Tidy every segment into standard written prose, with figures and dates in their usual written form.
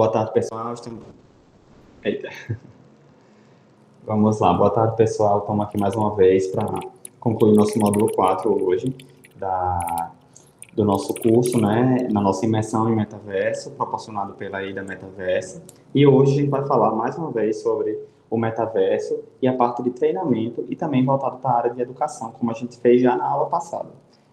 boa tarde, pessoal. Eita. Vamos lá, boa tarde, pessoal. Estamos aqui mais uma vez para concluir nosso módulo 4 hoje do nosso curso, né, na nossa imersão em metaverso, proporcionado pela IDA Metaverso. E hoje a gente vai falar mais uma vez sobre o metaverso e a parte de treinamento e também voltado para a área de educação, como a gente fez já na aula passada.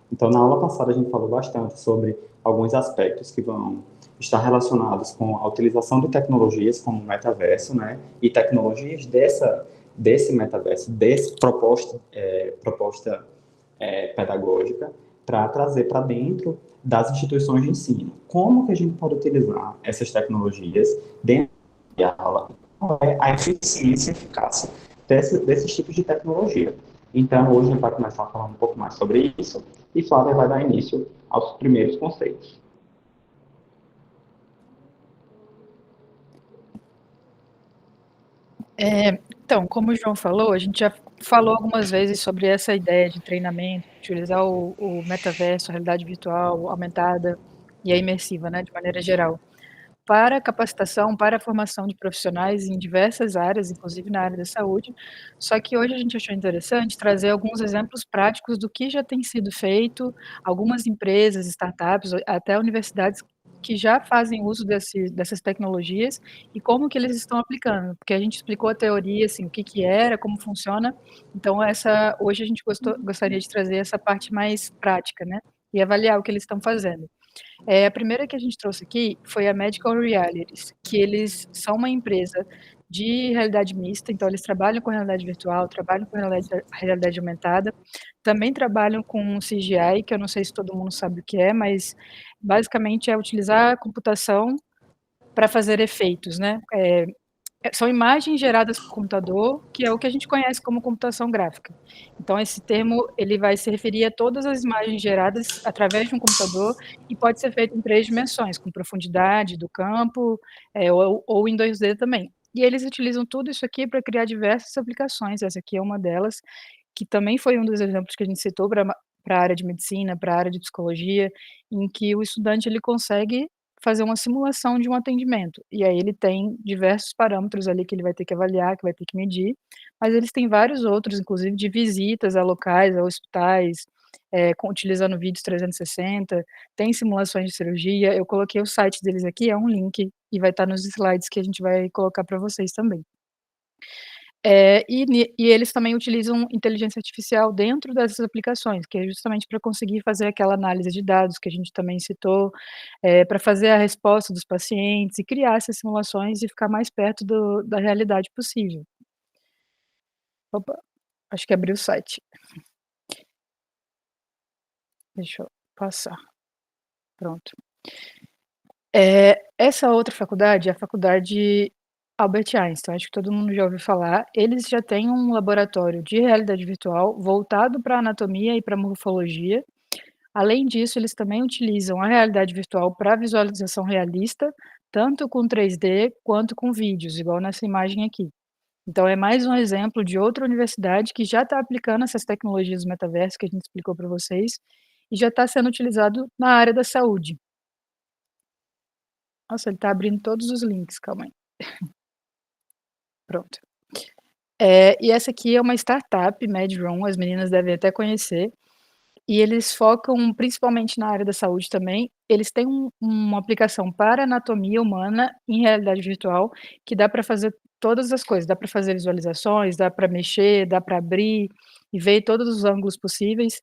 Então, na aula passada a gente falou bastante sobre alguns aspectos que vão estar relacionados com a utilização de tecnologias como o metaverso, né, e tecnologias desse metaverso, dessa proposta pedagógica, para trazer para dentro das instituições de ensino. Como que a gente pode utilizar essas tecnologias dentro da aula? Qual é a eficiência e eficácia desses tipos de tecnologia? Então, hoje a gente vai começar a falar um pouco mais sobre isso e Flávia vai dar início aos primeiros conceitos. Então, como o João falou, a gente já falou algumas vezes sobre essa ideia de treinamento, utilizar o metaverso, a realidade virtual aumentada e a imersiva, né, de maneira geral, para capacitação, para a formação de profissionais em diversas áreas, inclusive na área da saúde. Só que hoje a gente achou interessante trazer alguns exemplos práticos do que já tem sido feito, algumas empresas, startups, até universidades que já fazem uso dessas tecnologias e como que eles estão aplicando, porque a gente explicou a teoria, assim, o que que era, como funciona. Então hoje a gente gostaria de trazer essa parte mais prática, né, e avaliar o que eles estão fazendo. A primeira que a gente trouxe aqui foi a Medical Realities, que eles são uma empresa de realidade mista, então eles trabalham com realidade virtual, trabalham com realidade aumentada, também trabalham com CGI, que eu não sei se todo mundo sabe o que é, mas basicamente é utilizar a computação para fazer efeitos, né? São imagens geradas por computador, que é o que a gente conhece como computação gráfica. Então, esse termo ele vai se referir a todas as imagens geradas através de um computador e pode ser feito em 3 dimensões, com profundidade do campo, ou em 2D também. E eles utilizam tudo isso aqui para criar diversas aplicações. Essa aqui é uma delas, que também foi um dos exemplos que a gente citou para a área de medicina, para a área de psicologia, em que o estudante ele consegue fazer uma simulação de um atendimento. E aí ele tem diversos parâmetros ali que ele vai ter que avaliar, que vai ter que medir, mas eles têm vários outros, inclusive de visitas a locais, a hospitais, utilizando vídeos 360, tem simulações de cirurgia. Eu coloquei o site deles aqui, é um link, e vai estar nos slides que a gente vai colocar para vocês também. E eles também utilizam inteligência artificial dentro dessas aplicações, que é justamente para conseguir fazer aquela análise de dados que a gente também citou, para fazer a resposta dos pacientes e criar essas simulações e ficar mais perto da realidade possível. Opa, acho que abriu o site. Deixa eu passar. Pronto. Essa outra faculdade é a faculdade Albert Einstein, acho que todo mundo já ouviu falar. Eles já têm um laboratório de realidade virtual voltado para anatomia e para morfologia. Além disso, eles também utilizam a realidade virtual para visualização realista, tanto com 3D quanto com vídeos, igual nessa imagem aqui. Então, é mais um exemplo de outra universidade que já está aplicando essas tecnologias do metaverso que a gente explicou para vocês e já está sendo utilizado na área da saúde. Nossa, ele está abrindo todos os links, calma aí. Pronto. E essa aqui é uma startup, MedRoom, as meninas devem até conhecer, e eles focam principalmente na área da saúde também. Eles têm uma aplicação para anatomia humana em realidade virtual, que dá para fazer todas as coisas, dá para fazer visualizações, dá para mexer, dá para abrir e ver todos os ângulos possíveis.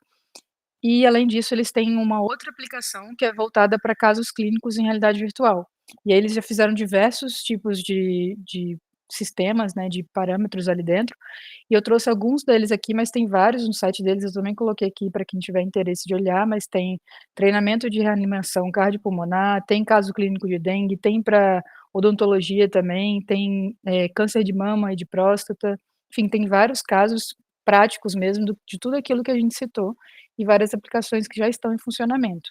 E além disso, eles têm uma outra aplicação que é voltada para casos clínicos em realidade virtual. E aí eles já fizeram diversos tipos de sistemas, né, de parâmetros ali dentro, e eu trouxe alguns deles aqui, mas tem vários no site deles, eu também coloquei aqui para quem tiver interesse de olhar, mas tem treinamento de reanimação cardiopulmonar, tem caso clínico de dengue, tem para odontologia também, tem, câncer de mama e de próstata, enfim, tem vários casos práticos mesmo de tudo aquilo que a gente citou, e várias aplicações que já estão em funcionamento.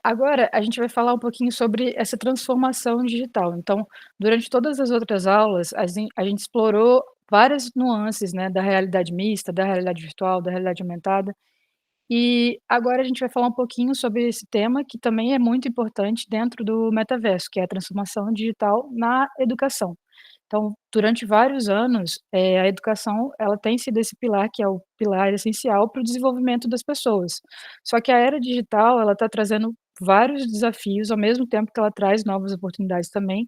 Agora a gente vai falar um pouquinho sobre essa transformação digital. Então, durante todas as outras aulas, a gente explorou várias nuances, né, da realidade mista, da realidade virtual, da realidade aumentada, E agora a gente vai falar um pouquinho sobre esse tema que também é muito importante dentro do metaverso, que é a transformação digital na educação. Então, durante vários anos, a educação ela tem sido esse pilar que é o pilar essencial para o desenvolvimento das pessoas. Só que a era digital, ela está trazendo vários desafios, ao mesmo tempo que ela traz novas oportunidades também,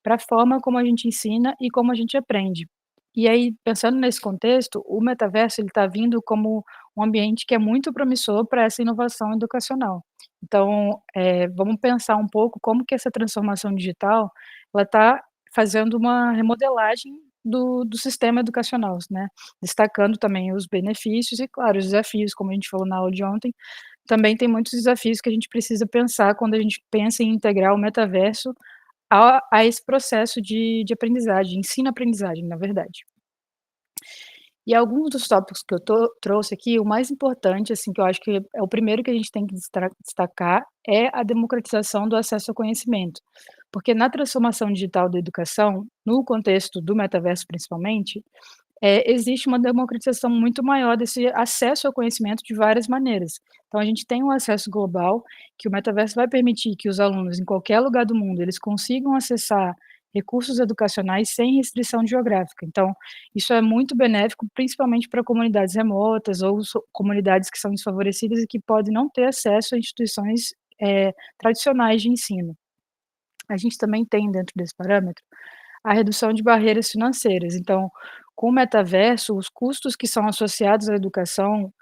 para a forma como a gente ensina e como a gente aprende. E aí, pensando nesse contexto, o metaverso ele está vindo como um ambiente que é muito promissor para essa inovação educacional. Então, vamos pensar um pouco como que essa transformação digital, ela está fazendo uma remodelagem do sistema educacional, né, destacando também os benefícios e, claro, os desafios, como a gente falou na aula de ontem, também tem muitos desafios que a gente precisa pensar quando a gente pensa em integrar o metaverso a esse processo de aprendizagem, ensino-aprendizagem, na verdade. E alguns dos tópicos que eu trouxe aqui, o mais importante, assim, que eu acho que é o primeiro que a gente tem que destacar, é a democratização do acesso ao conhecimento. Porque na transformação digital da educação, no contexto do metaverso principalmente, existe uma democratização muito maior desse acesso ao conhecimento de várias maneiras. Então a gente tem um acesso global, que o metaverso vai permitir que os alunos em qualquer lugar do mundo, eles consigam acessar recursos educacionais sem restrição geográfica. Então, isso é muito benéfico, principalmente para comunidades remotas ou comunidades que são desfavorecidas e que podem não ter acesso a instituições, tradicionais de ensino. A gente também tem dentro desse parâmetro a redução de barreiras financeiras. Então, com o metaverso, os custos que são associados à educação,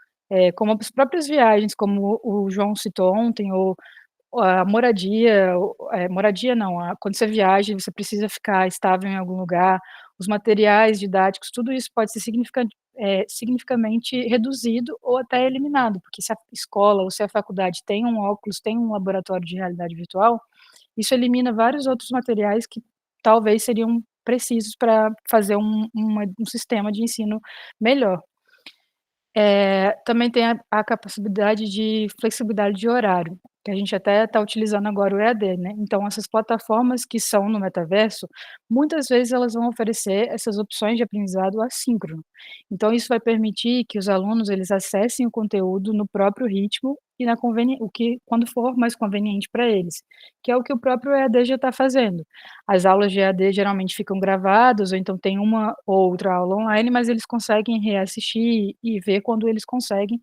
como as próprias viagens, como o João citou ontem, ou a moradia, moradia não, quando você viaja, você precisa ficar estável em algum lugar, os materiais didáticos, tudo isso pode ser significativamente reduzido ou até eliminado, porque se a escola ou se a faculdade tem um óculos, tem um laboratório de realidade virtual, isso elimina vários outros materiais que talvez seriam precisos para fazer um sistema de ensino melhor. Também tem a capacidade de flexibilidade de horário, que a gente até está utilizando agora o EAD, né, então essas plataformas que são no metaverso, muitas vezes elas vão oferecer essas opções de aprendizado assíncrono. Então isso vai permitir que os alunos eles acessem o conteúdo no próprio ritmo e na o que quando for mais conveniente para eles, que é o que o próprio EAD já está fazendo. As aulas de EAD geralmente ficam gravadas ou então tem uma ou outra aula online, mas eles conseguem reassistir e ver quando eles conseguem.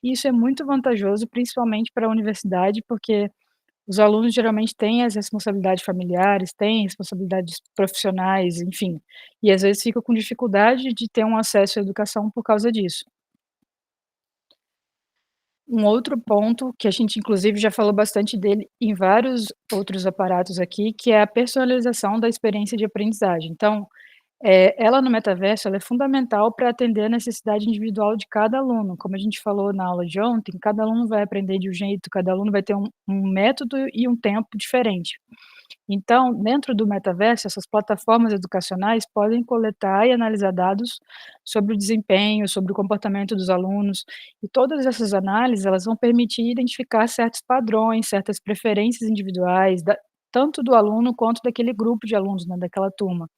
E isso é muito vantajoso, principalmente para a universidade, porque os alunos geralmente têm as responsabilidades familiares, têm responsabilidades profissionais, enfim, e às vezes ficam com dificuldade de ter um acesso à educação por causa disso. Um outro ponto que a gente inclusive já falou bastante dele em vários outros aparatos aqui, que é a personalização da experiência de aprendizagem. Então, ela no metaverso, ela é fundamental para atender a necessidade individual de cada aluno. Como a gente falou na aula de ontem, cada aluno vai aprender de um jeito, cada aluno vai ter um método e um tempo diferente. Então, dentro do metaverso, essas plataformas educacionais podem coletar e analisar dados sobre o desempenho, sobre o comportamento dos alunos, e todas essas análises, elas vão permitir identificar certos padrões, certas preferências individuais, tanto do aluno quanto daquele grupo de alunos, né, daquela turma.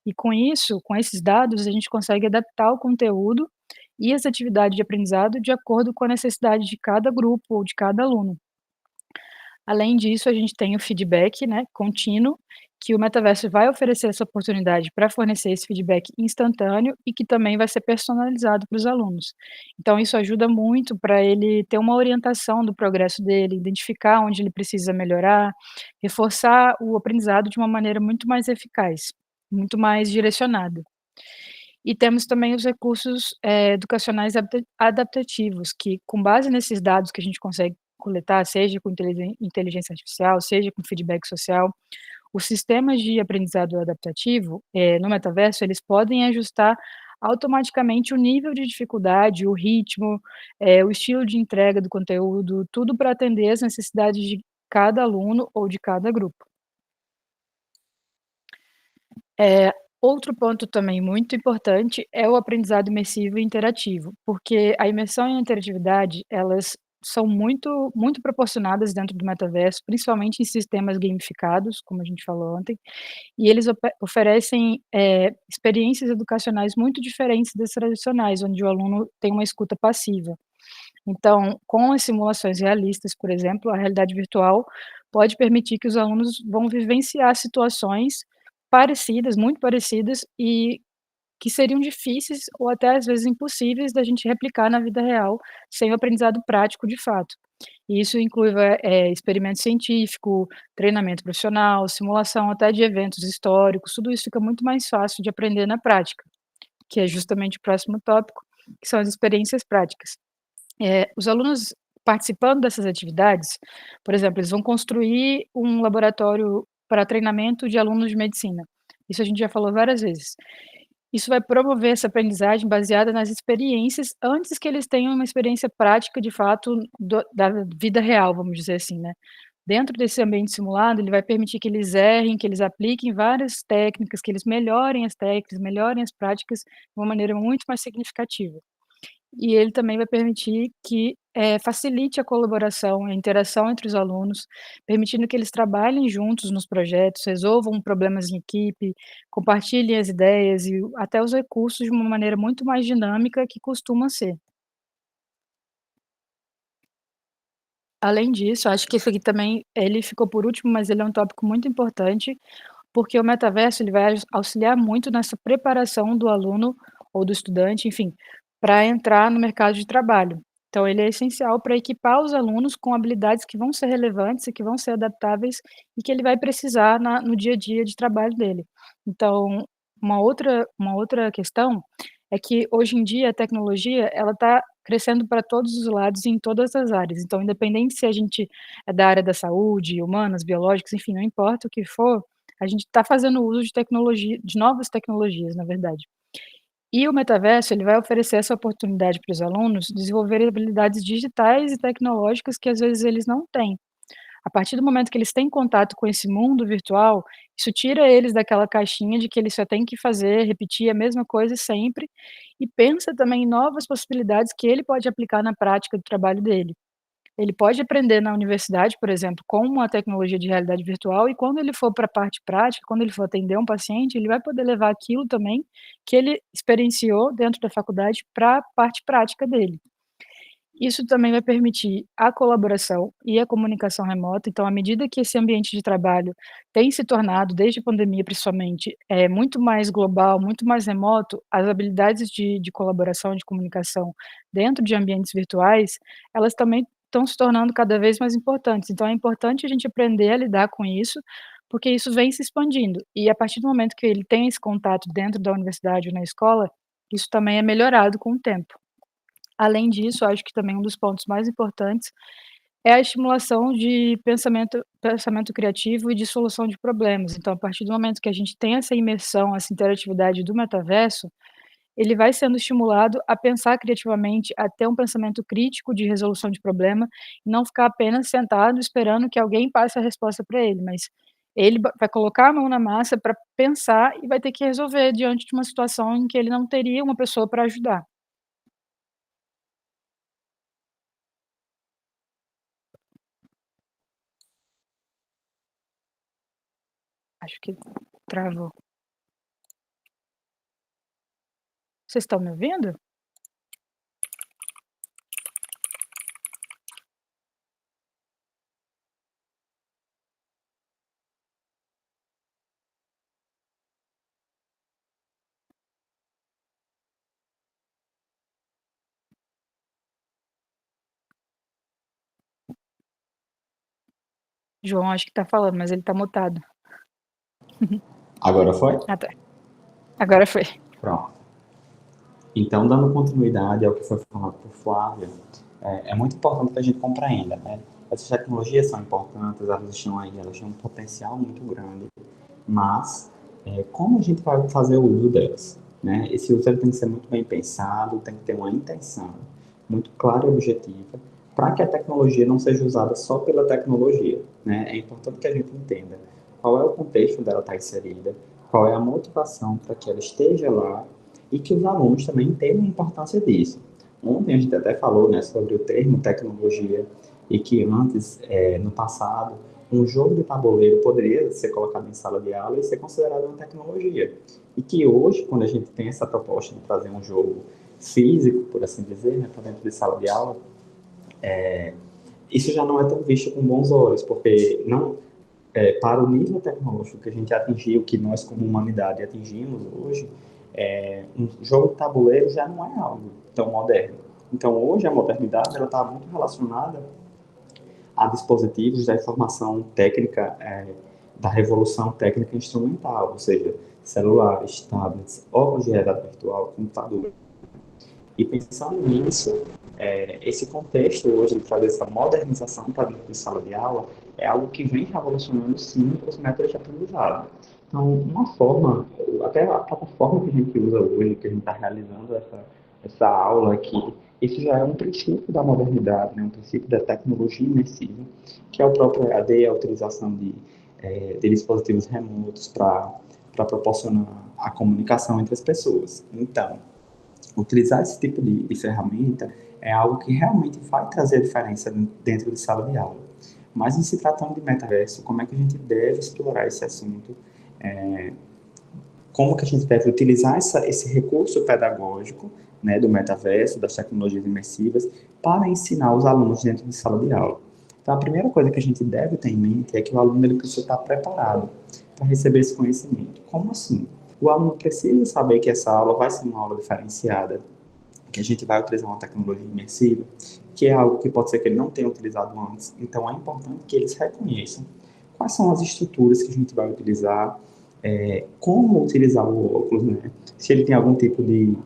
E com isso, com esses dados, a gente consegue adaptar o conteúdo e as atividades de aprendizado de acordo com a necessidade de cada grupo ou de cada aluno. Além disso, a gente tem o feedback, né, contínuo, que o metaverso vai oferecer essa oportunidade para fornecer esse feedback instantâneo e que também vai ser personalizado para os alunos. Então isso ajuda muito para ele ter uma orientação do progresso dele, identificar onde ele precisa melhorar, reforçar o aprendizado de uma maneira muito mais eficaz, muito mais direcionada. E temos também os recursos, educacionais adaptativos, que com base nesses dados que a gente consegue coletar, seja com inteligência artificial, seja com feedback social, os sistemas de aprendizado adaptativo, no metaverso, eles podem ajustar automaticamente o nível de dificuldade, o ritmo, o estilo de entrega do conteúdo, tudo para atender às necessidades de cada aluno ou de cada grupo. Outro ponto também muito importante é o aprendizado imersivo e interativo, porque a imersão e a interatividade, elas são muito proporcionadas dentro do metaverso, principalmente em sistemas gamificados, como a gente falou ontem, e eles oferecem, experiências educacionais muito diferentes das tradicionais, onde o aluno tem uma escuta passiva. Então, com as simulações realistas, por exemplo, a realidade virtual pode permitir que os alunos vão vivenciar situações parecidas, muito parecidas e que seriam difíceis ou até às vezes impossíveis da gente replicar na vida real, sem o aprendizado prático de fato. E isso inclui experimento científico, treinamento profissional, simulação até de eventos históricos, tudo isso fica muito mais fácil de aprender na prática, que é justamente o próximo tópico, que são as experiências práticas. Os alunos participando dessas atividades, por exemplo, eles vão construir um laboratório para treinamento de alunos de medicina. Isso a gente já falou várias vezes. Isso vai promover essa aprendizagem baseada nas experiências, antes que eles tenham uma experiência prática, de fato, da vida real, vamos dizer assim, né. Dentro desse ambiente simulado, ele vai permitir que eles errem, que eles apliquem várias técnicas, que eles melhorem as técnicas, melhorem as práticas de uma maneira muito mais significativa. E ele também vai permitir que, facilite a colaboração, a interação entre os alunos, permitindo que eles trabalhem juntos nos projetos, resolvam problemas em equipe, compartilhem as ideias e até os recursos de uma maneira muito mais dinâmica que costuma ser. Além disso, acho que esse aqui também, ele ficou por último, mas ele é um tópico muito importante, porque o metaverso ele vai auxiliar muito nessa preparação do aluno ou do estudante, enfim, para entrar no mercado de trabalho. Então ele é essencial para equipar os alunos com habilidades que vão ser relevantes e que vão ser adaptáveis e que ele vai precisar no dia a dia de trabalho dele. Então, uma outra questão é que hoje em dia a tecnologia ela está crescendo para todos os lados e em todas as áreas. Então, independente se a gente é da área da saúde, humanas, biológicas, enfim, não importa o que for, a gente está fazendo uso de tecnologia de novas tecnologias, na verdade. E o metaverso, ele vai oferecer essa oportunidade para os alunos desenvolverem habilidades digitais e tecnológicas que às vezes eles não têm. A partir do momento que eles têm contato com esse mundo virtual, isso tira eles daquela caixinha de que eles só têm que fazer, repetir a mesma coisa sempre, e pensa também em novas possibilidades que ele pode aplicar na prática do trabalho dele. Ele pode aprender na universidade, por exemplo, com uma tecnologia de realidade virtual e quando ele for para a parte prática, quando ele for atender um paciente, ele vai poder levar aquilo também que ele experienciou dentro da faculdade para a parte prática dele. Isso também vai permitir a colaboração e a comunicação remota, então à medida que esse ambiente de trabalho tem se tornado, desde a pandemia principalmente, muito mais global, muito mais remoto, as habilidades de colaboração, de comunicação dentro de ambientes virtuais, elas também estão se tornando cada vez mais importantes. Então é importante a gente aprender a lidar com isso, porque isso vem se expandindo. E a partir do momento que ele tem esse contato dentro da universidade ou na escola, isso também é melhorado com o tempo. Além disso, acho que também um dos pontos mais importantes é a estimulação de pensamento criativo e de solução de problemas. Então, a partir do momento que a gente tem essa imersão, essa interatividade do metaverso, ele vai sendo estimulado a pensar criativamente, a ter um pensamento crítico de resolução de problema, e não ficar apenas sentado esperando que alguém passe a resposta para ele, mas ele vai colocar a mão na massa para pensar e vai ter que resolver diante de uma situação em que ele não teria uma pessoa para ajudar. Acho que travou. Vocês estão me ouvindo? João acho que tá falando, mas ele tá mutado. Agora foi? Ah, tá. Agora foi. Pronto. Então, dando continuidade ao que foi falado por Flávia, é muito importante que a gente compreenda, né? Essas tecnologias são importantes, elas estão aí, elas têm um potencial muito grande, mas como a gente vai fazer o uso delas? Né? Esse uso ele tem que ser muito bem pensado, tem que ter uma intenção muito clara e objetiva, para que a tecnologia não seja usada só pela tecnologia. Né? É importante que a gente entenda qual é o contexto dela estar inserida, qual é a motivação para que ela esteja lá e que os alunos também entendam a importância disso. Ontem a gente até falou, né, sobre o termo tecnologia e que antes, no passado, um jogo de tabuleiro poderia ser colocado em sala de aula e ser considerado uma tecnologia. E que hoje, quando a gente tem essa proposta de trazer um jogo físico, por assim dizer, né, para dentro de sala de aula, Isso já não é tão visto com bons olhos, porque não, para o nível tecnológico que a gente atingiu, que nós como humanidade atingimos hoje, um jogo de tabuleiro já não é algo tão moderno. Então, hoje, a modernidade está muito relacionada a dispositivos da informação técnica, da revolução técnica instrumental, ou seja, celulares, tablets, óculos de realidade virtual, computador. E pensando nisso, esse contexto hoje de trazer essa modernização para dentro de sala de aula é algo que vem revolucionando, sim, os métodos de aprendizado. Então, uma forma, até a plataforma que a gente usa hoje, que a gente está realizando essa aula aqui, isso já é um princípio da modernidade, né? Um princípio da tecnologia imersiva, que é o próprio EAD, a utilização de dispositivos remotos para proporcionar a comunicação entre as pessoas. Então, utilizar esse tipo de ferramenta é algo que realmente vai trazer diferença dentro de sala de aula. Mas em se tratando de metaverso, como é que a gente deve explorar esse assunto? Como que a gente deve utilizar esse recurso pedagógico, né, do metaverso, das tecnologias imersivas, para ensinar os alunos dentro de sala de aula? Então, a primeira coisa que a gente deve ter em mente é que o aluno ele precisa estar preparado para receber esse conhecimento. Como assim? O aluno precisa saber que essa aula vai ser uma aula diferenciada, que a gente vai utilizar uma tecnologia imersiva, que é algo que pode ser que ele não tenha utilizado antes. Então, é importante que eles reconheçam quais são as estruturas que a gente vai utilizar, como utilizar o óculos, né? Se ele tem algum tipo de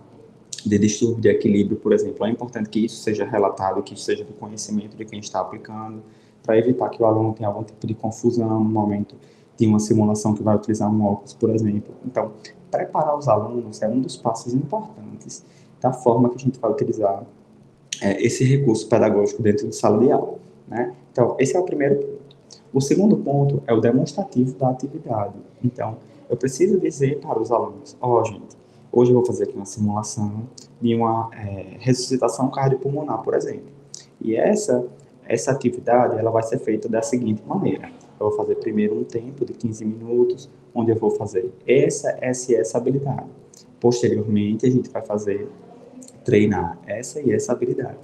distúrbio de equilíbrio, por exemplo, é importante que isso seja relatado, que isso seja do conhecimento de quem está aplicando, para evitar que o aluno tenha algum tipo de confusão no momento de uma simulação que vai utilizar um óculos, por exemplo. Então, preparar os alunos é um dos passos importantes da forma que a gente vai utilizar esse recurso pedagógico dentro de sala de aula, né? Então, esse é o primeiro ponto. O segundo ponto é o demonstrativo da atividade. Então, eu preciso dizer para os alunos, gente, hoje eu vou fazer aqui uma simulação de uma ressuscitação cardiopulmonar, por exemplo. E essa atividade ela vai ser feita da seguinte maneira. Eu vou fazer primeiro um tempo de 15 minutos, onde eu vou fazer essa habilidade. Posteriormente, a gente vai treinar essa e essa habilidade.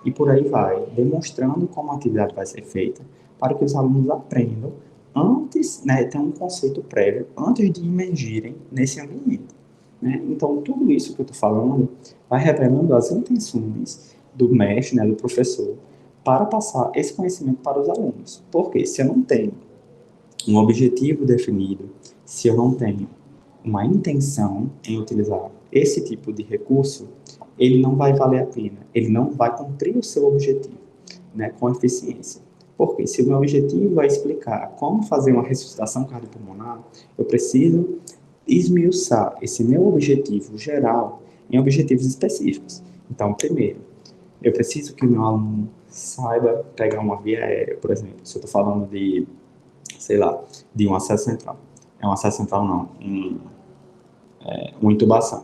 E por aí vai, demonstrando como a atividade vai ser feita, para que os alunos aprendam antes, né, ter um conceito prévio, antes de imergirem nesse ambiente. Né? Então, tudo isso que eu estou falando vai revelando as intenções do mestre, né, do professor, para passar esse conhecimento para os alunos. Porque se eu não tenho um objetivo definido, se eu não tenho uma intenção em utilizar esse tipo de recurso, ele não vai valer a pena, ele não vai cumprir o seu objetivo, né, com eficiência. Porque se o meu objetivo é explicar como fazer uma ressuscitação cardiopulmonar, eu preciso esmiuçar esse meu objetivo geral em objetivos específicos. Então, primeiro, eu preciso que o meu aluno saiba pegar uma via aérea, por exemplo. Se eu estou falando de, sei lá, de um acesso central. É um acesso central não, uma intubação.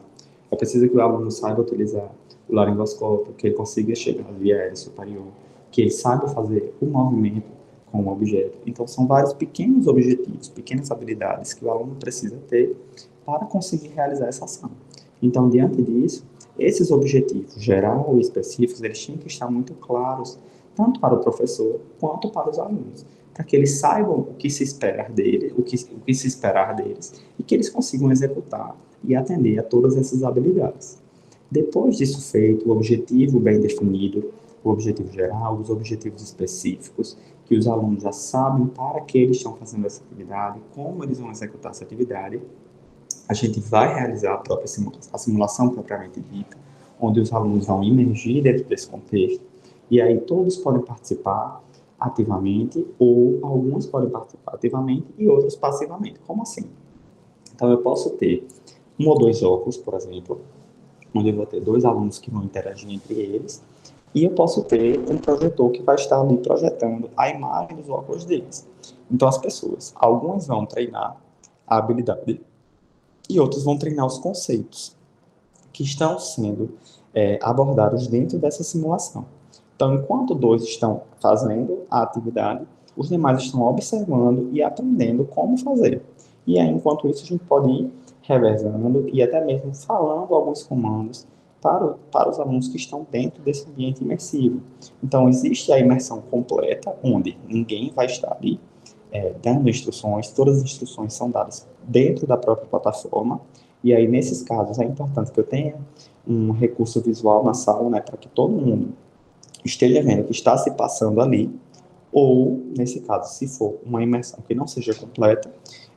É preciso que o aluno saiba utilizar o laringoscópio, que ele consiga chegar à via aérea superior, que ele saiba fazer o movimento com o objeto. Então, são vários pequenos objetivos, pequenas habilidades que o aluno precisa ter para conseguir realizar essa ação. Então, diante disso, esses objetivos geral e específicos, eles tinham que estar muito claros, tanto para o professor quanto para os alunos, para que eles saibam o que se esperar deles, o que se esperar deles, e que eles consigam executar e atender a todas essas habilidades. Depois disso feito, o objetivo bem definido, o objetivo geral, os objetivos específicos, que os alunos já sabem para que eles estão fazendo essa atividade, como eles vão executar essa atividade, a gente vai realizar a própria simulação propriamente dita, onde os alunos vão imergir dentro desse contexto, e aí todos podem participar ativamente, ou alguns podem participar ativamente e outros passivamente. Como assim? Então, eu posso ter um ou dois óculos, por exemplo, onde eu vou ter dois alunos que vão interagir entre eles, e eu posso ter um projetor que vai estar ali projetando a imagem dos óculos deles. Então, as pessoas, algumas vão treinar a habilidade e outros vão treinar os conceitos que estão sendo abordados dentro dessa simulação. Então, enquanto dois estão fazendo a atividade, os demais estão observando e aprendendo como fazer. E aí, enquanto isso, a gente pode ir revezando e até mesmo falando alguns comandos para os alunos que estão dentro desse ambiente imersivo. Então, existe a imersão completa, onde ninguém vai estar ali dando instruções, todas as instruções são dadas dentro da própria plataforma, e aí, nesses casos, é importante que eu tenha um recurso visual na sala, né, para que todo mundo esteja vendo o que está se passando ali, ou, nesse caso, se for uma imersão que não seja completa,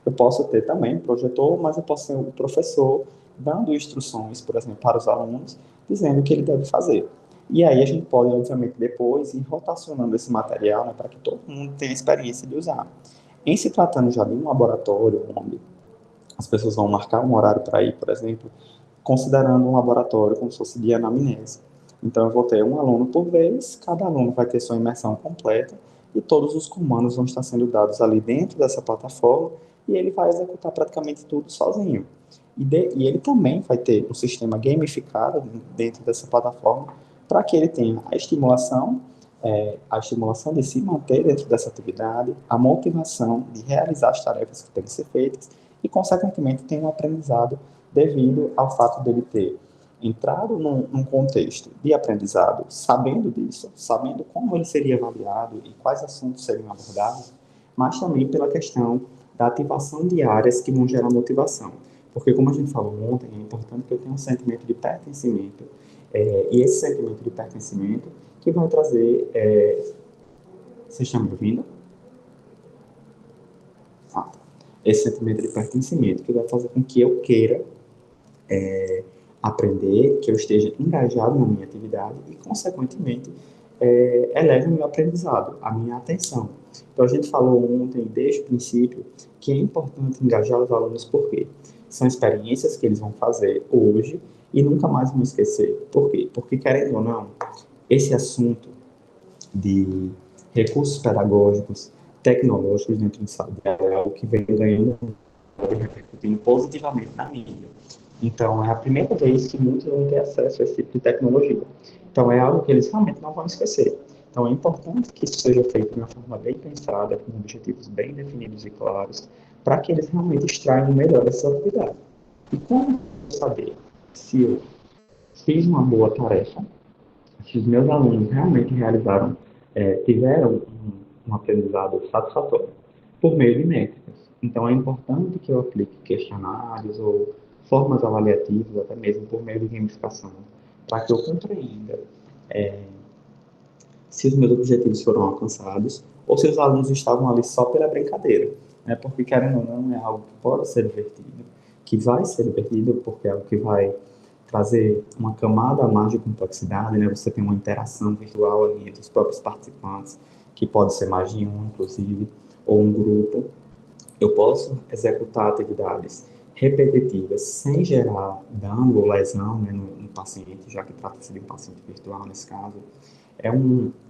eu posso ter também um projetor, mas eu posso ter um professor dando instruções, por exemplo, para os alunos, dizendo o que ele deve fazer. E aí a gente pode, obviamente, depois ir rotacionando esse material, né, para que todo mundo tenha a experiência de usar. Em se tratando já de um laboratório, onde as pessoas vão marcar um horário para ir, por exemplo, considerando um laboratório como se fosse de anamnese. Então, eu vou ter um aluno por vez, cada aluno vai ter sua imersão completa, e todos os comandos vão estar sendo dados ali dentro dessa plataforma, e ele vai executar praticamente tudo sozinho. E ele também vai ter um sistema gamificado dentro dessa plataforma, para que ele tenha a estimulação de se manter dentro dessa atividade, a motivação de realizar as tarefas que têm que ser feitas, e, consequentemente, tenha um aprendizado devido ao fato dele ter entrado num contexto de aprendizado, sabendo disso, sabendo como ele seria avaliado e quais assuntos seriam abordados, mas também pela questão da ativação de áreas que vão gerar motivação. Porque, como a gente falou ontem, é importante que eu tenha um sentimento de pertencimento, e esse sentimento de pertencimento que vai trazer... Vocês estão me ouvindo? Esse sentimento de pertencimento que vai fazer com que eu queira aprender, que eu esteja engajado na minha atividade e, consequentemente, eleve o meu aprendizado, a minha atenção. Então, a gente falou ontem, desde o princípio, que é importante engajar os alunos, porque são experiências que eles vão fazer hoje e nunca mais vão esquecer. Por quê? Porque, querendo ou não, esse assunto de recursos pedagógicos, tecnológicos dentro de sala de aula é algo que vem ganhando e repercutindo positivamente na mídia. Então, é a primeira vez que muitos vão ter acesso a esse tipo de tecnologia. Então, é algo que eles realmente não vão esquecer. Então, é importante que isso seja feito de uma forma bem pensada, com objetivos bem definidos e claros, para que eles realmente extraiam o melhor dessa atividade. E como saber se eu fiz uma boa tarefa, se os meus alunos realmente realizaram, tiveram um aprendizado satisfatório, por meio de métricas. Então, é importante que eu aplique questionários ou formas avaliativas, até mesmo por meio de gamificação, para que eu compreenda se os meus objetivos foram alcançados ou se os alunos estavam ali só pela brincadeira. Né? Porque, querendo ou não, é algo que pode ser divertido, que vai ser divertido, porque é algo que vai trazer uma camada a mais de complexidade, né? Você tem uma interação virtual ali entre os próprios participantes, que pode ser mais de um, inclusive, ou um grupo. Eu posso executar atividades repetitivas sem gerar dano ou lesão, né, no paciente, já que trata-se de um paciente virtual nesse caso. É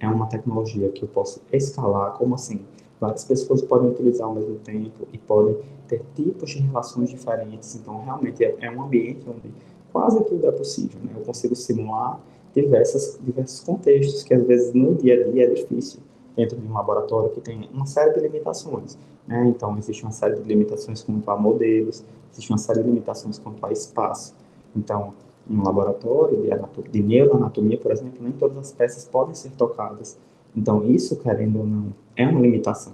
uma tecnologia que eu posso escalar, como assim? Várias pessoas podem utilizar ao mesmo tempo e podem ter tipos de relações diferentes. Então, realmente, é um ambiente onde quase tudo é possível, né? Eu consigo simular diversos contextos que, às vezes, no dia a dia é difícil, dentro de um laboratório que tem uma série de limitações, né? Então, existe uma série de limitações quanto a modelos, existe uma série de limitações quanto a espaço. Então, em um laboratório de neuroanatomia, por exemplo, nem todas as peças podem ser tocadas. Então, isso, querendo ou não, é uma limitação.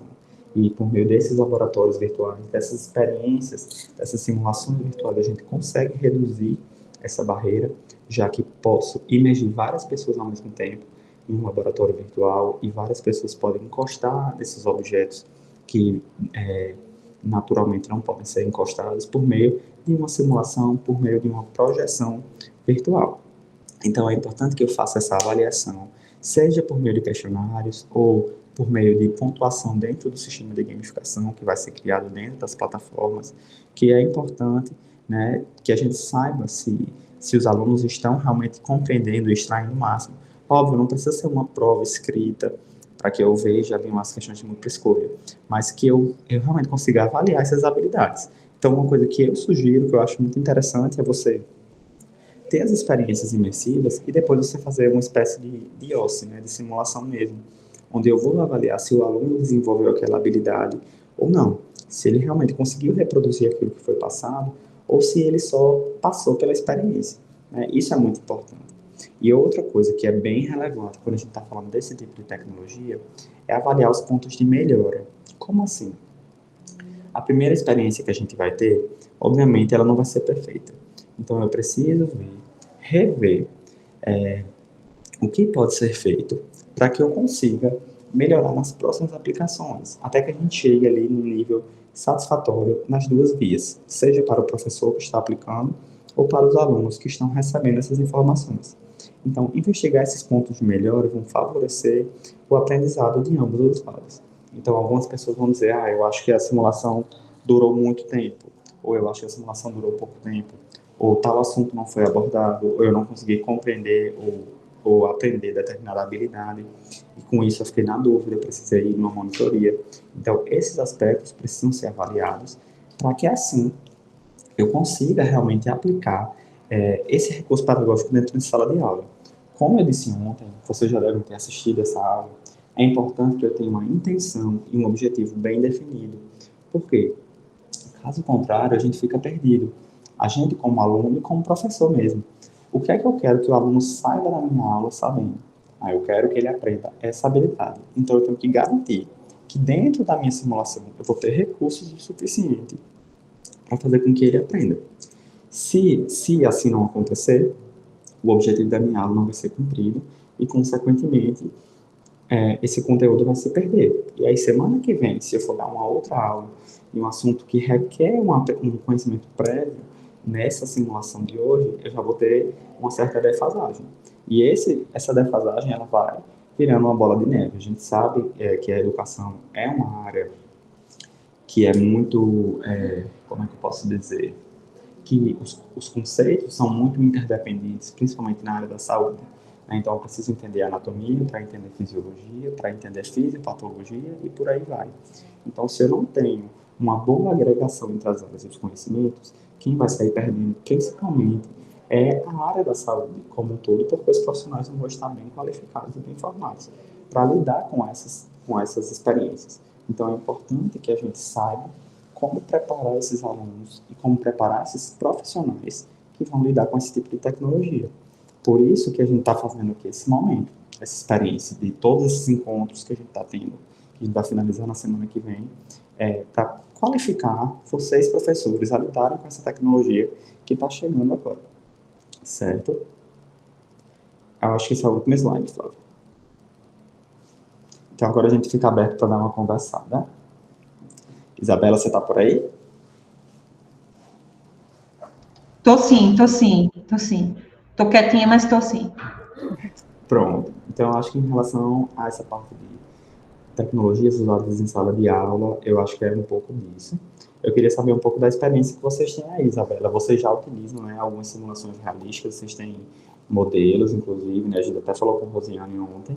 E por meio desses laboratórios virtuais, dessas experiências, dessas simulações virtuais, a gente consegue reduzir essa barreira, já que posso imergir várias pessoas ao mesmo tempo em um laboratório virtual e várias pessoas podem encostar nesses objetos que naturalmente não podem ser encostados por meio de uma simulação, por meio de uma projeção virtual. Então, é importante que eu faça essa avaliação, seja por meio de questionários ou por meio de pontuação dentro do sistema de gamificação que vai ser criado dentro das plataformas, que é importante, né, que a gente saiba se os alunos estão realmente compreendendo e extraindo o máximo. Óbvio, não precisa ser uma prova escrita para que eu veja ali umas questões de múltipla escolha, mas que eu realmente consiga avaliar essas habilidades. Então, uma coisa que eu sugiro, que eu acho muito interessante, é você ter as experiências imersivas e depois você fazer uma espécie de OSCE, né, de simulação mesmo, onde eu vou avaliar se o aluno desenvolveu aquela habilidade ou não, se ele realmente conseguiu reproduzir aquilo que foi passado ou se ele só passou pela experiência. né? Isso é muito importante. E outra coisa que é bem relevante quando a gente está falando desse tipo de tecnologia é avaliar os pontos de melhora. Como assim? A primeira experiência que a gente vai ter, obviamente, ela não vai ser perfeita. Então, eu preciso rever o que pode ser feito para que eu consiga melhorar nas próximas aplicações, até que a gente chegue ali no nível satisfatório nas duas vias, seja para o professor que está aplicando ou para os alunos que estão recebendo essas informações. Então, investigar esses pontos de melhora vão favorecer o aprendizado de ambos os lados. Então, algumas pessoas vão dizer, eu acho que a simulação durou muito tempo, ou eu acho que a simulação durou pouco tempo, ou tal assunto não foi abordado, ou eu não consegui compreender ou aprender determinada habilidade, e com isso eu fiquei na dúvida, eu precisei ir numa monitoria. Então, esses aspectos precisam ser avaliados para que assim eu consiga realmente aplicar esse recurso pedagógico dentro de sala de aula. Como eu disse ontem, vocês já devem ter assistido essa aula, é importante que eu tenha uma intenção e um objetivo bem definido. Por quê? Caso contrário, a gente fica perdido. A gente como aluno e como professor mesmo. O que é que eu quero que o aluno saiba da minha aula sabendo? Eu quero que ele aprenda essa habilidade. Então, eu tenho que garantir que dentro da minha simulação eu vou ter recursos o suficiente para fazer com que ele aprenda. Se assim não acontecer, o objetivo da minha aula não vai ser cumprido e, consequentemente, esse conteúdo vai se perder. E aí, semana que vem, se eu for dar uma outra aula em um assunto que requer um conhecimento prévio, nessa simulação de hoje, eu já vou ter uma certa defasagem. E essa defasagem, ela vai virando uma bola de neve. A gente sabe que a educação é uma área que é muito, como é que eu posso dizer, que os conceitos são muito interdependentes, principalmente na área da saúde. Então, eu preciso entender anatomia para entender fisiologia, para entender fisiopatologia e por aí vai. Então, se eu não tenho uma boa agregação entre as áreas e os conhecimentos, quem vai sair perdendo, principalmente, é a área da saúde como um todo, porque os profissionais não vão estar bem qualificados e bem formados para lidar com essas experiências. Então, é importante que a gente saiba como preparar esses alunos e como preparar esses profissionais que vão lidar com esse tipo de tecnologia. Por isso que a gente está fazendo aqui esse momento, essa experiência de todos esses encontros que a gente está tendo, que a gente vai finalizar na semana que vem, para qualificar vocês, professores, a lidarem com essa tecnologia que está chegando agora. Certo? Eu acho que esse é o último slide, Flávio. Então agora a gente fica aberto para dar uma conversada. Isabela, você está por aí? Tô sim. Tô quietinha, mas tô sim. Pronto. Então, eu acho que em relação a essa parte de tecnologias usadas em sala de aula, eu acho que é um pouco disso. Eu queria saber um pouco da experiência que vocês têm aí, Isabela. Vocês já utilizam, né, algumas simulações realísticas, vocês têm modelos, inclusive, né? A gente até falou com Rosane ontem.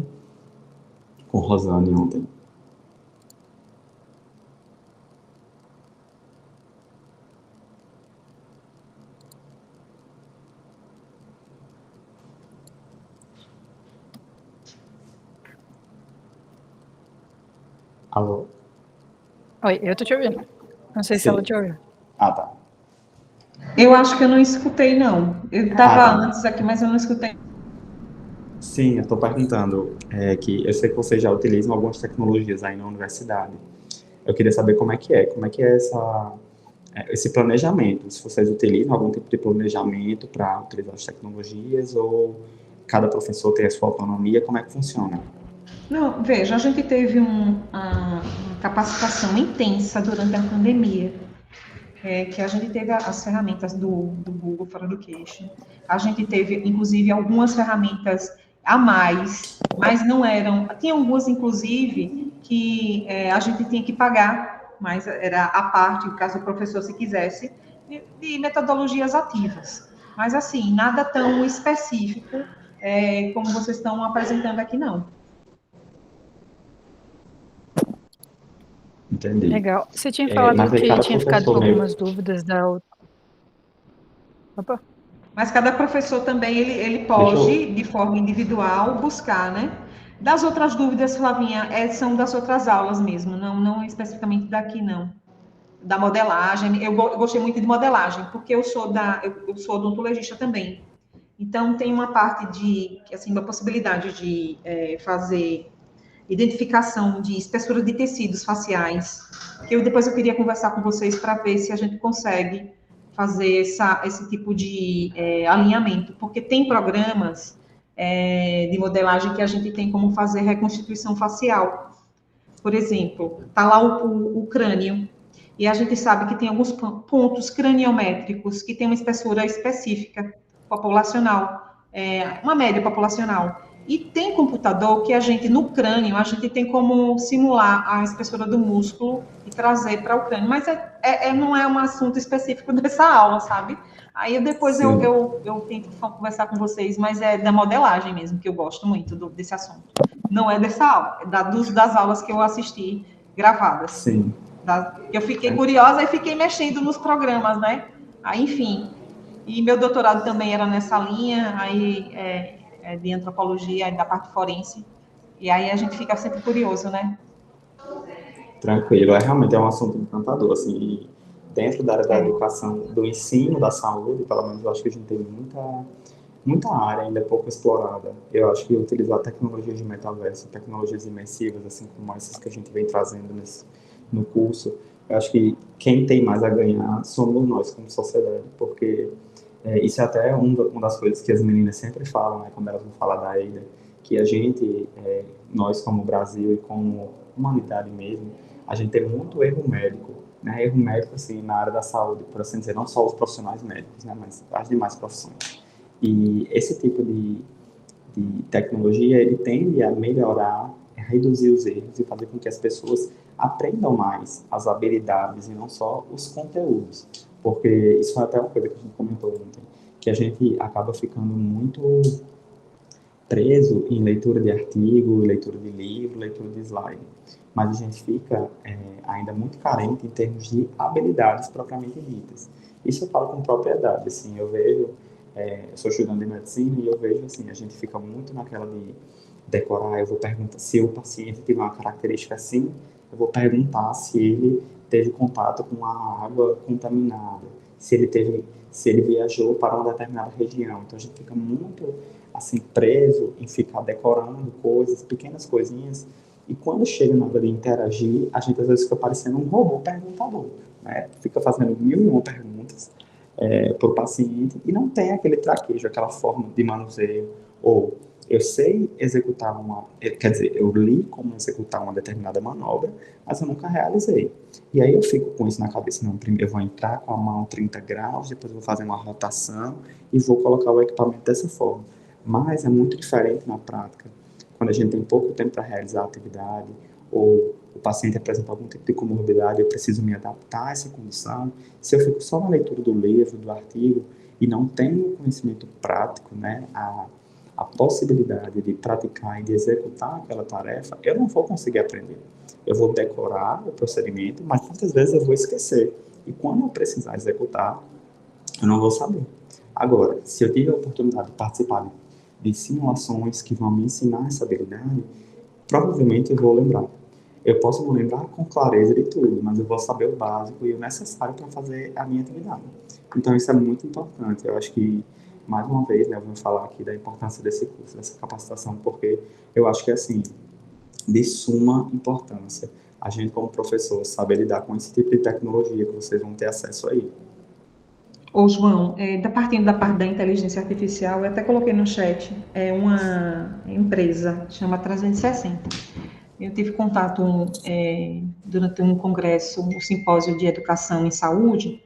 Alô? Oi, eu tô te ouvindo. Não sei se ela te ouviu. Tá. Eu acho que eu não escutei, não. Eu estava antes aqui, mas eu não escutei. Sim, eu estou perguntando que eu sei que vocês já utilizam algumas tecnologias aí na universidade. Eu queria saber como é que é esse planejamento, se vocês utilizam algum tipo de planejamento para utilizar as tecnologias ou cada professor tem a sua autonomia, como é que funciona? Não, veja, a gente teve uma capacitação intensa durante a pandemia, que a gente teve as ferramentas do Google for Education, a gente teve, inclusive, algumas ferramentas a mais, mas não eram, tinha algumas, inclusive, que a gente tinha que pagar, mas era a parte, caso o professor se quisesse, de metodologias ativas. Mas, assim, nada tão específico como vocês estão apresentando aqui, não. Entendi. Legal. Você tinha falado Mas aí que cada tinha ficado com professor algumas meio... dúvidas da... Opa. Mas cada professor também, ele pode, de forma individual, buscar, né? Das outras dúvidas, Flavinha, são das outras aulas mesmo, não especificamente daqui, não. Da modelagem, eu gostei muito de modelagem, porque eu sou odontologista também. Então, tem uma parte de, assim, uma possibilidade de fazer identificação de espessura de tecidos faciais, que depois eu queria conversar com vocês para ver se a gente consegue fazer esse tipo de alinhamento, porque tem programas de modelagem que a gente tem como fazer reconstituição facial. Por exemplo, está lá o crânio, e a gente sabe que tem alguns pontos craniométricos que tem uma espessura específica, populacional, uma média populacional. E tem computador que a gente, no crânio, a gente tem como simular a espessura do músculo e trazer para o crânio. Mas não é um assunto específico dessa aula, sabe? Aí depois eu tento conversar com vocês, mas é da modelagem mesmo, que eu gosto muito desse assunto. Não é dessa aula, é das aulas que eu assisti gravadas. Sim. Eu fiquei curiosa e fiquei mexendo nos programas, né? Aí, enfim. E meu doutorado também era nessa linha, aí de antropologia, da parte forense. E aí a gente fica sempre curioso, né? Tranquilo, realmente é um assunto encantador, assim, e dentro da área da educação, do ensino da saúde, pelo menos eu acho que a gente tem muita área ainda pouco explorada. Eu acho que utilizar tecnologias de metaverso, tecnologias imersivas, assim como essas que a gente vem trazendo no curso, eu acho que quem tem mais a ganhar somos nós como sociedade, porque isso é até uma das coisas que as meninas sempre falam, né, quando elas vão falar da AIDA, que a gente, nós como Brasil e como humanidade mesmo, a gente tem muito erro médico, né, erro médico assim, na área da saúde, por assim dizer, não só os profissionais médicos, né, mas as demais profissões. E esse tipo de tecnologia, ele tende a melhorar, a reduzir os erros e fazer com que as pessoas aprendam mais as habilidades e não só os conteúdos. Porque isso foi até uma coisa que a gente comentou ontem, que a gente acaba ficando muito preso em leitura de artigo, leitura de livro, leitura de slide. Mas a gente fica ainda muito carente em termos de habilidades propriamente ditas. Isso eu falo com propriedade, assim, eu vejo, eu sou estudante de medicina e eu vejo, assim, a gente fica muito naquela de decorar, eu vou perguntar se o paciente tiver uma característica assim, eu vou perguntar se ele teve contato com a água contaminada, se ele viajou para uma determinada região. Então a gente fica muito assim preso em ficar decorando coisas, pequenas coisinhas, e quando chega na hora de interagir, a gente às vezes fica parecendo um robô perguntador, né? Fica fazendo mil e uma perguntas para o paciente e não tem aquele traquejo, aquela forma de manuseio, ou eu sei executar quer dizer, eu li como executar uma determinada manobra, mas eu nunca realizei. E aí eu fico com isso na cabeça, não, primeiro eu vou entrar com a mão 30 graus, depois eu vou fazer uma rotação e vou colocar o equipamento dessa forma. Mas é muito diferente na prática, quando a gente tem pouco tempo para realizar a atividade, ou o paciente apresenta algum tipo de comorbidade, eu preciso me adaptar a essa condição. Se eu fico só na leitura do livro, do artigo, e não tenho conhecimento prático, né, a possibilidade de praticar e de executar aquela tarefa, eu não vou conseguir aprender. Eu vou decorar o procedimento, mas muitas vezes eu vou esquecer. E quando eu precisar executar, eu não vou saber. Agora, se eu tiver a oportunidade de participar de simulações que vão me ensinar essa habilidade, provavelmente eu vou lembrar. Eu posso não lembrar com clareza de tudo, mas eu vou saber o básico e o necessário para fazer a minha atividade. Então, isso é muito importante. Eu acho que, mais uma vez, né, eu vou falar aqui da importância desse curso, dessa capacitação, porque eu acho que, assim, de suma importância a gente, como professor, saber lidar com esse tipo de tecnologia que vocês vão ter acesso aí. Ô, João, partindo da parte da inteligência artificial, eu até coloquei no chat, uma empresa, chama 360. Eu tive contato durante um congresso, um simpósio de educação em saúde,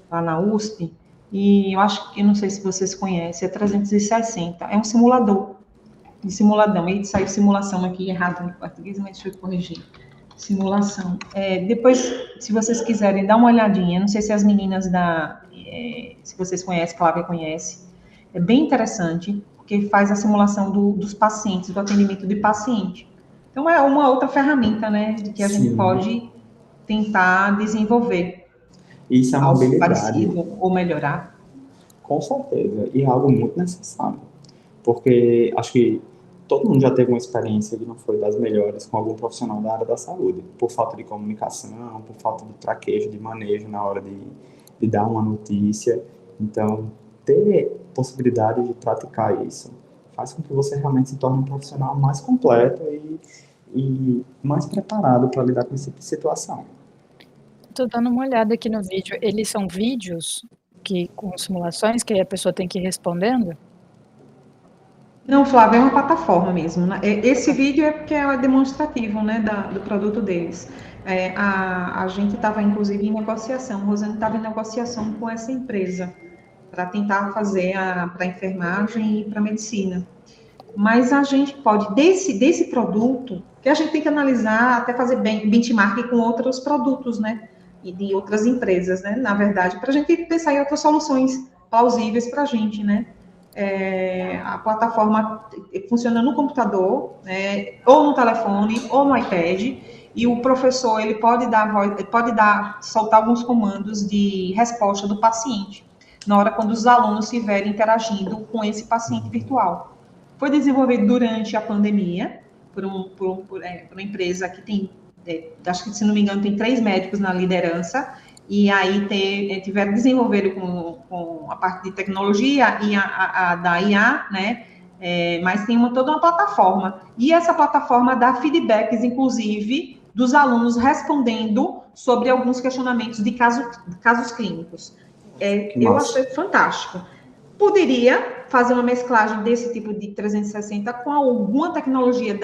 lá na USP, e eu não sei se vocês conhecem, é 360, é um simulador, de simuladão, e saiu simulação aqui errado no português, mas deixa eu corrigir. Simulação. Depois, se vocês quiserem dar uma olhadinha, não sei se as meninas se vocês conhecem, Flávia conhece, é bem interessante, porque faz a simulação dos pacientes, do atendimento de paciente. Então, é uma outra ferramenta, né, que a gente pode tentar desenvolver Isso é uma algo habilidade, parecido ou melhorar. com certeza, e é algo muito necessário, porque acho que todo mundo já teve uma experiência que não foi das melhores com algum profissional da área da saúde, por falta de comunicação, por falta de traquejo, de manejo na hora de dar uma notícia. Então, ter possibilidade de praticar isso faz com que você realmente se torne um profissional mais completo e mais preparado para lidar com essa situação. Tô dando uma olhada aqui no vídeo. Eles são vídeos com simulações que aí a pessoa tem que ir respondendo? Não, Flávia, é uma plataforma mesmo, né? Esse vídeo é porque é demonstrativo, né, do produto deles. A gente estava, inclusive, em negociação, o Rosane estava em negociação com essa empresa para tentar fazer para enfermagem e para medicina. Mas a gente pode, desse produto, que a gente tem que analisar, até fazer benchmark com outros produtos, né? E de outras empresas, né? Na verdade, para a gente pensar em outras soluções plausíveis para a gente, né? A plataforma funciona no computador, né? Ou no telefone, ou no iPad, e o professor ele pode soltar alguns comandos de resposta do paciente na hora quando os alunos estiverem interagindo com esse paciente virtual. Foi desenvolvido durante a pandemia por uma empresa que tem, acho que se não me engano, tem 3 médicos na liderança, e aí tiveram desenvolvido com a parte de tecnologia e da IA, né? Mas tem toda uma plataforma. E essa plataforma dá feedbacks, inclusive, dos alunos respondendo sobre alguns questionamentos de casos clínicos. Eu achei fantástico. Poderia fazer uma mesclagem desse tipo de 360 com alguma tecnologia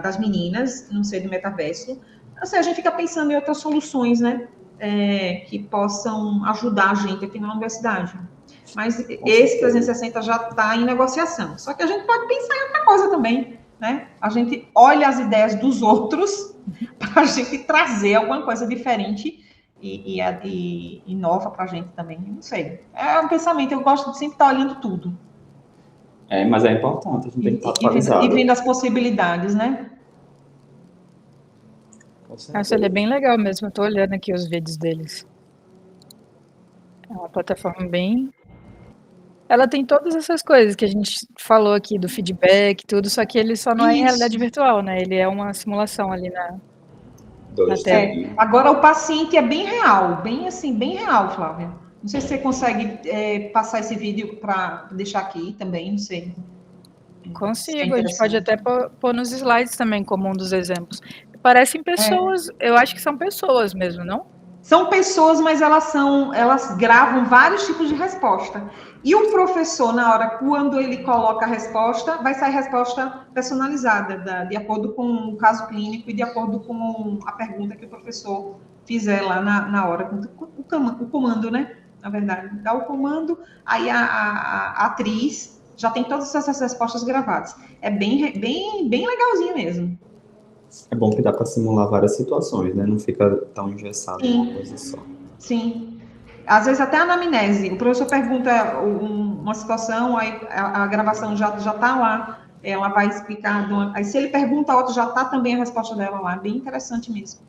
das meninas, não sei, do metaverso. Assim, a gente fica pensando em outras soluções, né? Que possam ajudar a gente aqui na universidade. Mas esse 360 já está em negociação. Só que a gente pode pensar em outra coisa também, né? A gente olha as ideias dos outros para a gente trazer alguma coisa diferente e nova para a gente também. Não sei. É um pensamento, eu gosto de sempre estar olhando tudo. Mas é importante, a gente tem que estar atualizado. E vendo as possibilidades, né? Nossa, ele é bem legal mesmo. Eu tô olhando aqui os vídeos deles. É uma plataforma bem... Ela tem todas essas coisas que a gente falou aqui, do feedback, tudo, só que ele só não é em realidade virtual, né? Ele é uma simulação ali na tela. Agora, o paciente é bem real, bem real, Flávia. Não sei se você consegue passar esse vídeo para deixar aqui também, não sei. Consigo, a gente pode até pôr nos slides também como um dos exemplos. Parecem pessoas, eu acho que são pessoas mesmo, não? São pessoas, mas elas gravam vários tipos de resposta. E o professor, na hora, quando ele coloca a resposta, vai sair resposta personalizada, de acordo com o caso clínico e de acordo com a pergunta que o professor fizer lá na hora, o comando, né? Na verdade, dá o comando, aí a atriz já tem todas essas respostas gravadas. É bem legalzinho mesmo. É bom que dá para simular várias situações, né? Não fica tão engessado em uma coisa só. Sim. Às vezes até a anamnese. O professor pergunta uma situação, aí a gravação já está lá. Ela vai explicar. Aí se ele pergunta outra, já está também a resposta dela lá. Bem interessante mesmo.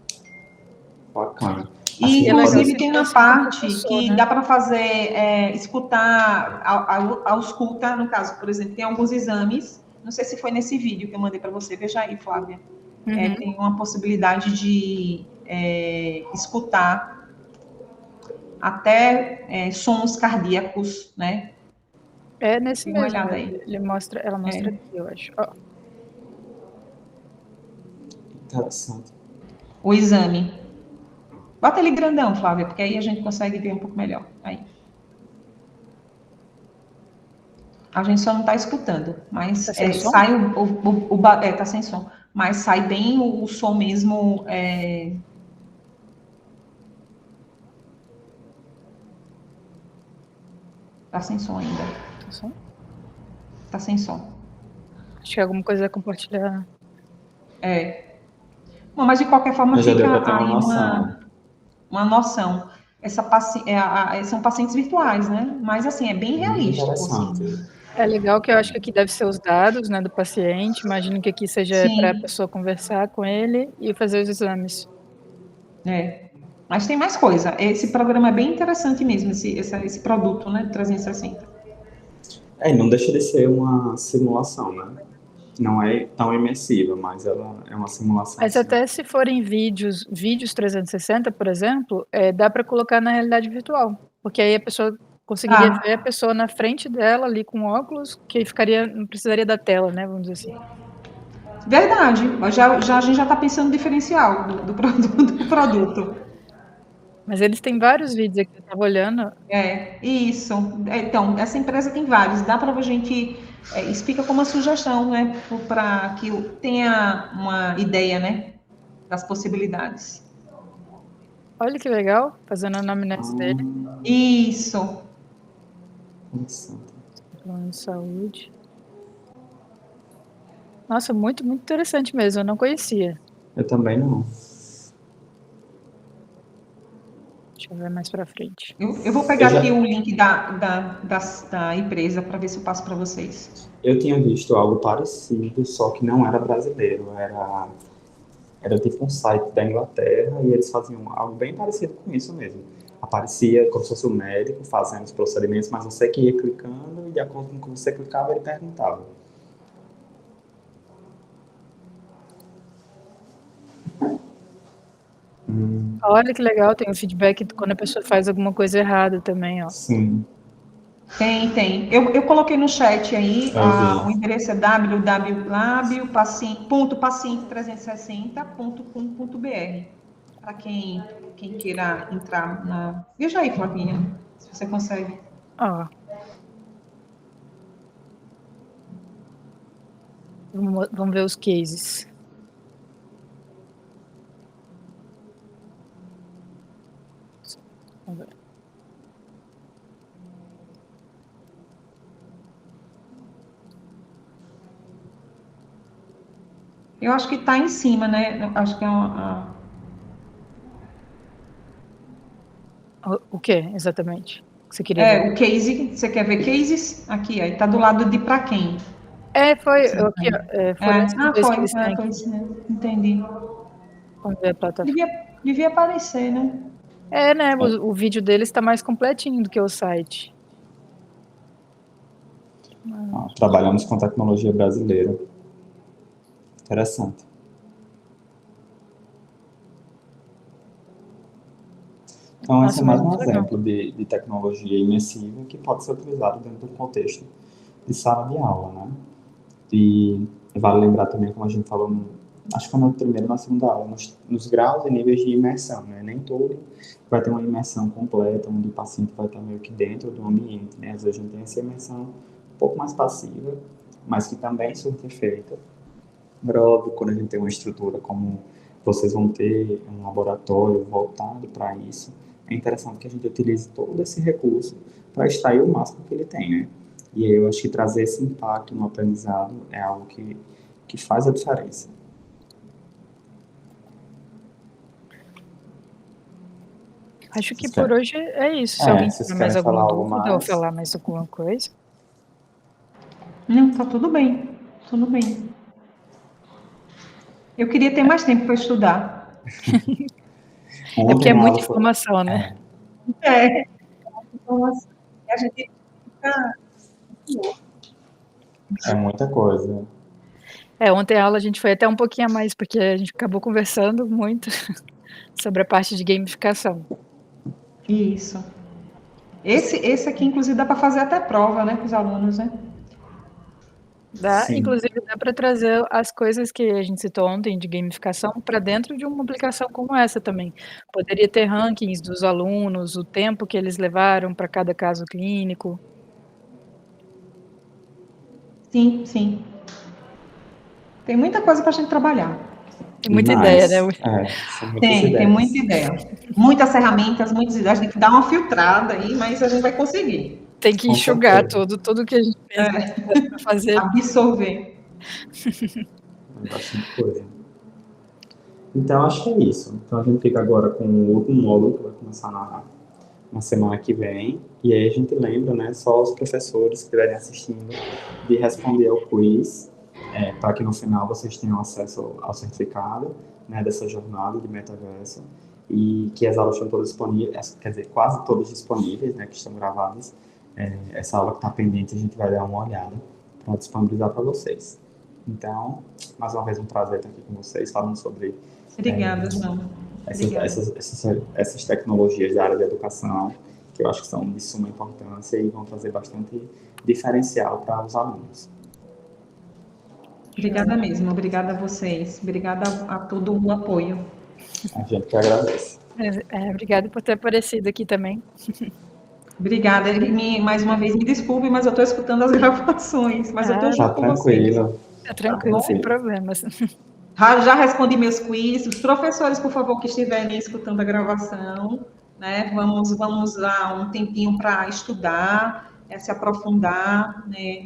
Bacana. E, inclusive, tem uma parte que dá para fazer, escutar, ausculta, no caso, por exemplo, tem alguns exames. Não sei se foi nesse vídeo que eu mandei para você. Veja aí, Flávia. Tem uma possibilidade de escutar até sons cardíacos, né? É nesse Tem mesmo. uma olhada aí. Ela mostra aqui, eu acho. Ó. Interessante. O exame. Bota ele grandão, Flávia, porque aí a gente consegue ver um pouco melhor. Aí. A gente só não está escutando, mas sai tá sem som, mas sai bem o som mesmo. Tá sem som ainda. Tá som? Tá sem som. Acho que alguma coisa a compartilhar. Bom, mas de qualquer forma já fica deu pra ter aí noção. uma noção. São pacientes virtuais, né? Mas assim, é bem realístico. Assim. É legal que eu acho que aqui deve ser os dados, né, do paciente. Imagino que aqui seja para a pessoa conversar com ele e fazer os exames. Mas tem mais coisa. Esse programa é bem interessante mesmo, esse produto, né, 360. Não deixa de ser uma simulação, né? Não é tão imersiva, mas ela é uma simulação. Mas até se forem vídeos 360, por exemplo, dá para colocar na realidade virtual. Porque aí a pessoa conseguiria ver a pessoa na frente dela ali com óculos, que não precisaria da tela, né? Vamos dizer assim. Verdade. A gente já está pensando no diferencial do produto. Mas eles têm vários vídeos aqui, eu estava olhando. Isso. Então, essa empresa tem vários. Dá para a gente explica como uma sugestão, né? Para que tenha uma ideia, né? Das possibilidades. Olha que legal, fazendo a anamnese dele. Isso. Plano de saúde. Nossa, muito, muito interessante mesmo. Eu não conhecia. Eu também não. Deixa eu ver mais para frente. Eu vou pegar aqui o link da empresa para ver se eu passo para vocês. Eu tinha visto algo parecido, só que não era brasileiro. Era tipo um site da Inglaterra e eles faziam algo bem parecido com isso mesmo. Aparecia como se fosse o médico fazendo os procedimentos, mas você que ia clicando e de acordo com o que você clicava, ele perguntava. Olha que legal, tem o feedback quando a pessoa faz alguma coisa errada também, ó. Sim. Tem. Eu coloquei no chat aí, o endereço é www.paciente360.com.br para quem queira entrar na... Veja aí, Flavinha, se você consegue. Ó. Vamos ver os cases. Vamos ver. Eu acho que está em cima, né? Acho que é O que, exatamente? Você queria ver? O case, você quer ver cases? Aqui, aí, tá do lado de para quem? Foi aqui, foram esses dois que eles têm aqui. Entendi. Vamos ver a plataforma. Devia aparecer, né? Né? O vídeo deles está mais completinho do que o site. Trabalhamos com tecnologia brasileira. Interessante. Então, esse é mais um exemplo de tecnologia imersiva que pode ser utilizado dentro do contexto de sala de aula, né? E vale lembrar também, como a gente falou, acho que foi na primeira ou na segunda aula, nos graus e níveis de imersão, né? Nem todo vai ter uma imersão completa, onde o paciente vai estar meio que dentro do ambiente, né? Às vezes a gente tem essa imersão um pouco mais passiva, mas que também surte efeito. Óbvio, quando a gente tem uma estrutura como vocês vão ter um laboratório voltado para isso, é interessante que a gente utilize todo esse recurso para extrair o máximo que ele tem, né? E aí eu acho que trazer esse impacto no aprendizado é algo que faz a diferença. Acho que por hoje é isso. Se alguém tiver mais alguma dúvida ou falar mais alguma coisa. Não, tá tudo bem. Tudo bem. Eu queria ter mais tempo para estudar. É porque é muita informação, né? Informação. A gente É muita coisa. Ontem a aula a gente foi até um pouquinho a mais, porque a gente acabou conversando muito sobre a parte de gamificação. Isso. Esse aqui, inclusive, dá para fazer até prova, né, com os alunos, né? Inclusive, dá para trazer as coisas que a gente citou ontem de gamificação para dentro de uma aplicação como essa também. Poderia ter rankings dos alunos, o tempo que eles levaram para cada caso clínico. Sim, sim. Tem muita coisa para a gente trabalhar. Tem muita ideia, né? Tem muita ideia. Muitas ferramentas, muitas ideias. Tem que dar uma filtrada aí, mas a gente vai conseguir. Tem que enxugar tudo que a gente pensa para fazer. Absorver. Bastante coisa. Então, acho que é isso. Então, a gente fica agora com o último módulo que vai começar na semana que vem. E aí a gente lembra, né, só os professores que estiverem assistindo, de responder ao quiz, para que no final vocês tenham acesso ao certificado, né, dessa jornada de metaverso. E que as aulas estão todas disponíveis, quer dizer, quase todas disponíveis, né, que estão gravadas. Essa aula que está pendente, a gente vai dar uma olhada para disponibilizar para vocês. Então, mais uma vez, um prazer estar aqui com vocês, falando sobre... Obrigada, João. Essas tecnologias da área de educação, que eu acho que são de suma importância e vão trazer bastante diferencial para os alunos. Obrigada mesmo, obrigada a vocês, obrigada a todo o apoio. A gente que agradece. Obrigada por ter aparecido aqui também. Obrigada. Mais uma vez, me desculpe, mas eu estou escutando as gravações, mas eu estou junto com vocês. Tá tranquilo, sem problemas. Já respondi meus quiz. Os professores, por favor, que estiverem escutando a gravação, né, vamos dar um tempinho para estudar, se aprofundar, né,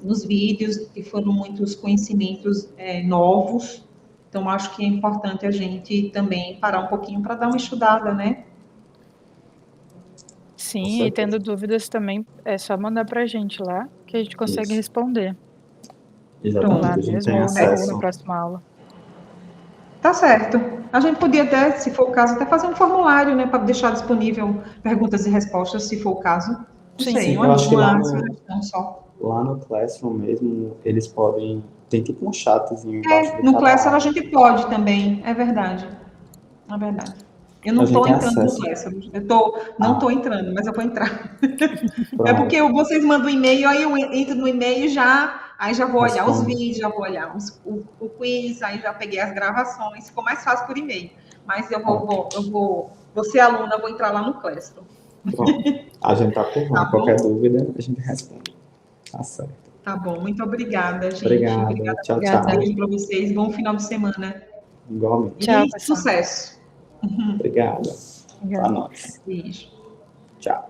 nos vídeos, que foram muitos conhecimentos novos. Então, acho que é importante a gente também parar um pouquinho para dar uma estudada, né? Sim, e tendo dúvidas também, é só mandar para a gente lá, que a gente consegue responder. Exatamente, lá a gente mesmo, tem acesso. ou na próxima aula. Tá certo. A gente podia até, se for o caso, até fazer um formulário, né, para deixar disponível perguntas e respostas, se for o caso. Não sei, eu acho que lá no Classroom mesmo, eles podem, tem tipo um chatzinho embaixo do no Classroom a gente pode também, é verdade. É verdade. Eu não estou entrando no Classroom. Não estou entrando, mas eu vou entrar. É porque vocês mandam um e-mail, aí eu entro no e-mail e aí já vou olhar os vídeos, já vou olhar o quiz, aí já peguei as gravações, ficou mais fácil por e-mail. Mas eu vou ser aluna, vou entrar lá no Classroom. Bom, a gente tá por lá. Qualquer dúvida, a gente responde. Tá certo. Tá bom, muito obrigada, gente. Obrigada. Tchau, tchau. Beijo para vocês, bom final de semana. Igualmente. Tchau, e sucesso. Obrigada. Para nós. Beijo. Tchau.